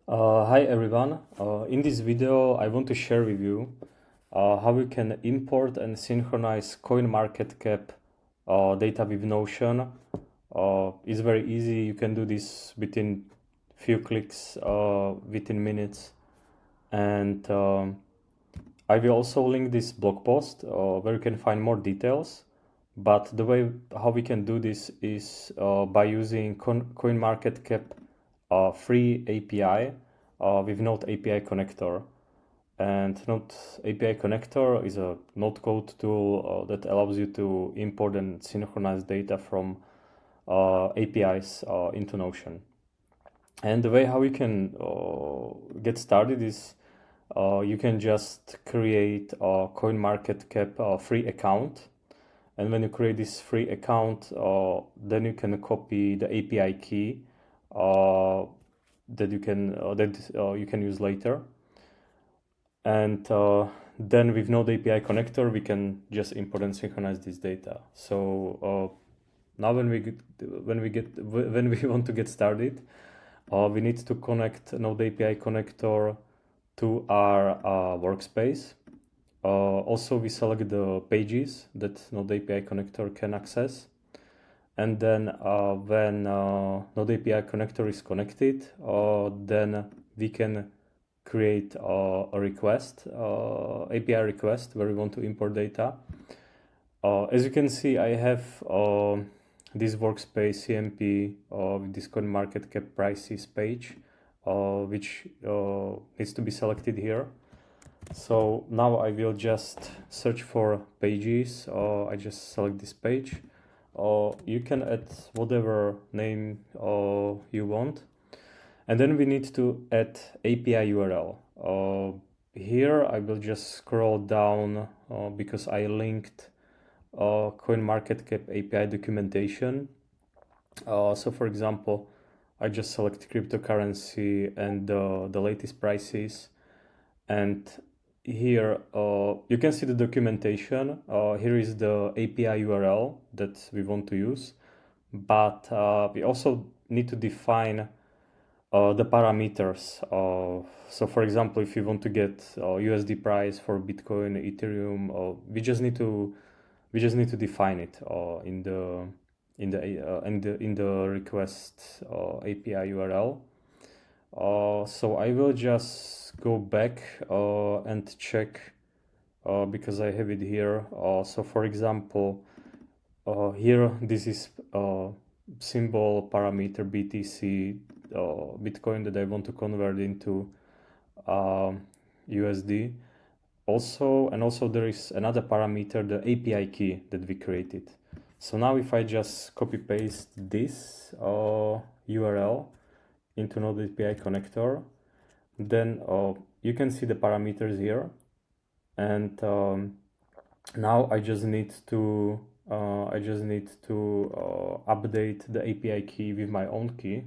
Hi everyone. In this video, I want to share with you how we can import and synchronize CoinMarketCap data with Notion. It's very easy. You can do this within few clicks, within minutes. And I will also link this blog post where you can find more details. But the way how we can do this is by using CoinMarketCap free API with Node API connector. And Node API connector is a Node code tool that allows you to import and synchronize data from APIs into Notion. And the way how we can get started is you can just create a CoinMarketCap free account. And when you create this free account, then you can copy the API key that you can use later. And then with Node API connector, we can just import and synchronize this data. So now when we want to get started, we need to connect Node API connector to our workspace. Also, we select the pages that Node API connector can access. And then when Node API connector is connected, then we can create a request, API request where we want to import data. As you can see, I have this workspace CMP with this CoinMarketCap prices page, which needs to be selected here. So now I will just search for pages. I just select this page. You can add whatever name you want. And then we need to add API URL. Here I will just scroll down because I linked CoinMarketCap API documentation. So for example, I just select cryptocurrency and the latest prices. And here you can see the documentation. Here is the API URL that we want to use. But we also need to define the parameters. So for example, if you want to get USD price for Bitcoin, Ethereum, we just need to define it in the request API URL. So I will just go back and check because I have it here. So for example, here this is symbol parameter BTC Bitcoin that I want to convert into USD. Also there is another parameter, the API key that we created. So now if I just copy paste this URL into Node API connector, then you can see the parameters here. And now I just need to update the API key with my own key.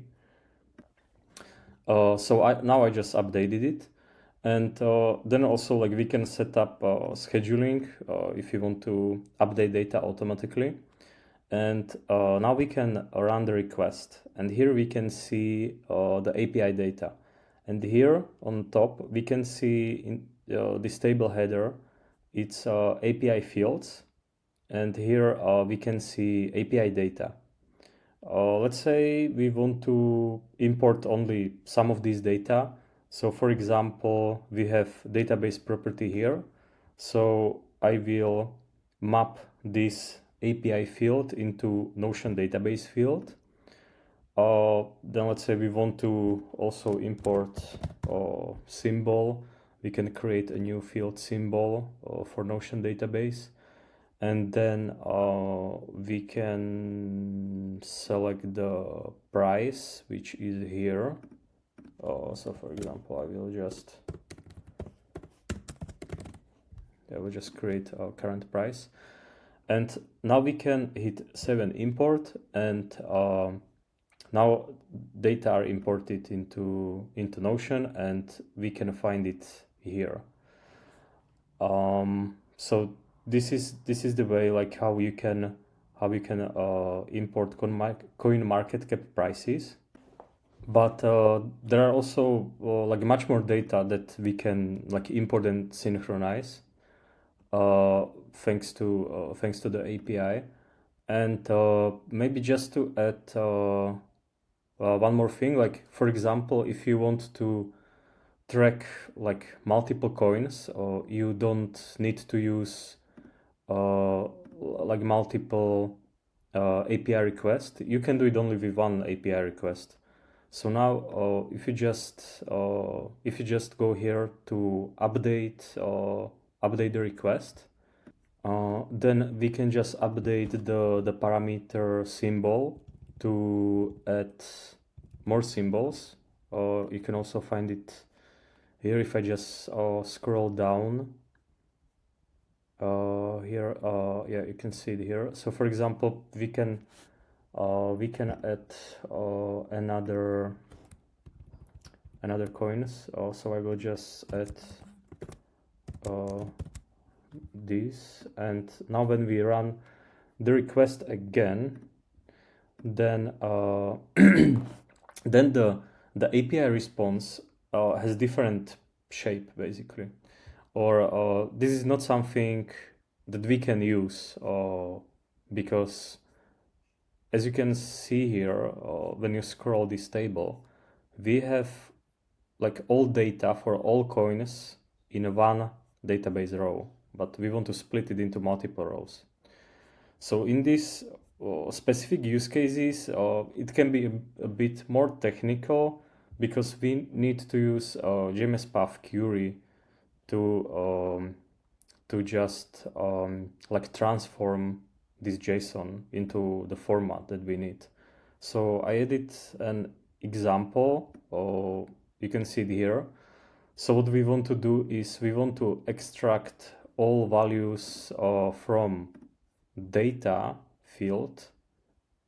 So now I just updated it. And then also like we can set up scheduling if you want to update data automatically. And now we can run the request. And here we can see the API data. And here on top, we can see in this table header, it's API fields. And here we can see API data. Let's say we want to import only some of these data. So for example, we have database property here. So I will map this API field into Notion database field. Then let's say we want to also import symbol. We can create a new field symbol for Notion database. And then we can select the price, which is here. So for example, I will just create a current price. And now we can hit save and import, and now data are imported into Notion, and we can find it here. So this is the way like how you can import CoinMarketCap prices. But there are also like much more data that we can like import and synchronize thanks to the API. And maybe just to add one more thing, like for example, if you want to track like multiple coins, you don't need to use like multiple API requests. You can do it only with one API request. So now, if you just go here to update the request, then we can just update the parameter symbol to add more symbols. You can also find it here if I just scroll down. Here, yeah, you can see it here. So for example, we can add another coins. So I will just add this, and now when we run the request again, then then the API response has different shape basically, or this is not something that we can use because as you can see here, when you scroll this table, we have like all data for all coins in one database row, but we want to split it into multiple rows. So in these specific use cases, it can be a bit more technical because we need to use JMS path query to just like transform this JSON into the format that we need. So I added an example. You can see it here. So what we want to do is we want to extract all values from data field,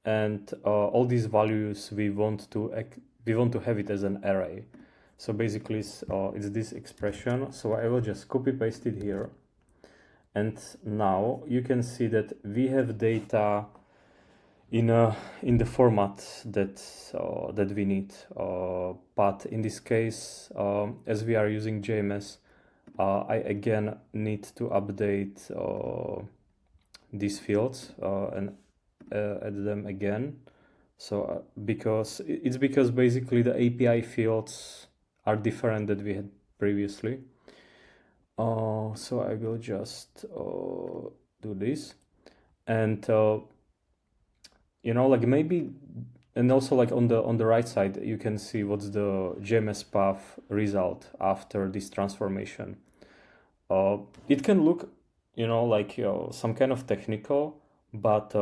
and all these values we want to have it as an array. So basically it's this expression. So I will just copy paste it here, and now you can see that we have data in the format that we need. But in this case, as we are using JMS, I again need to update these fields and add them again. So because basically the API fields are different that we had previously. So I will just do this, and like maybe, and also like on the right side you can see what's the JMS path result after this transformation. It can look like some kind of technical, but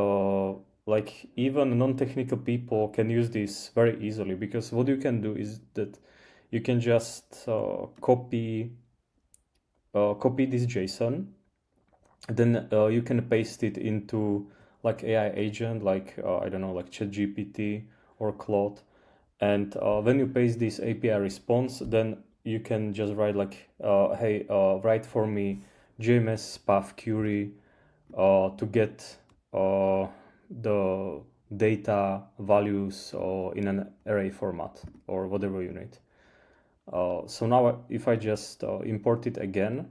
like even non-technical people can use this very easily, because what you can do is that you can just copy this JSON, then you can paste it into like AI agent, like I don't know, like ChatGPT or Claude, and when you paste this API response, then you can just write like, hey, write for me JMS path query to get the data values in an array format or whatever you need. So now if I just import it again,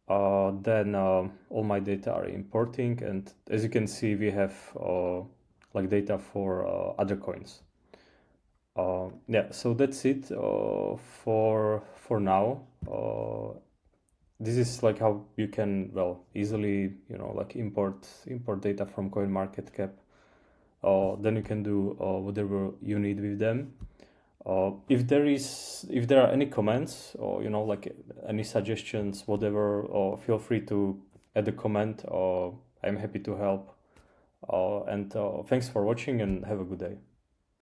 then all my data are importing, and as you can see we have like data for other coins. Yeah, so that's it for now. This is like how you can easily like import data from CoinMarketCap. Then you can do whatever you need with them. If there are any comments or like any suggestions, whatever, feel free to add a comment. I'm happy to help. And thanks for watching, and have a good day.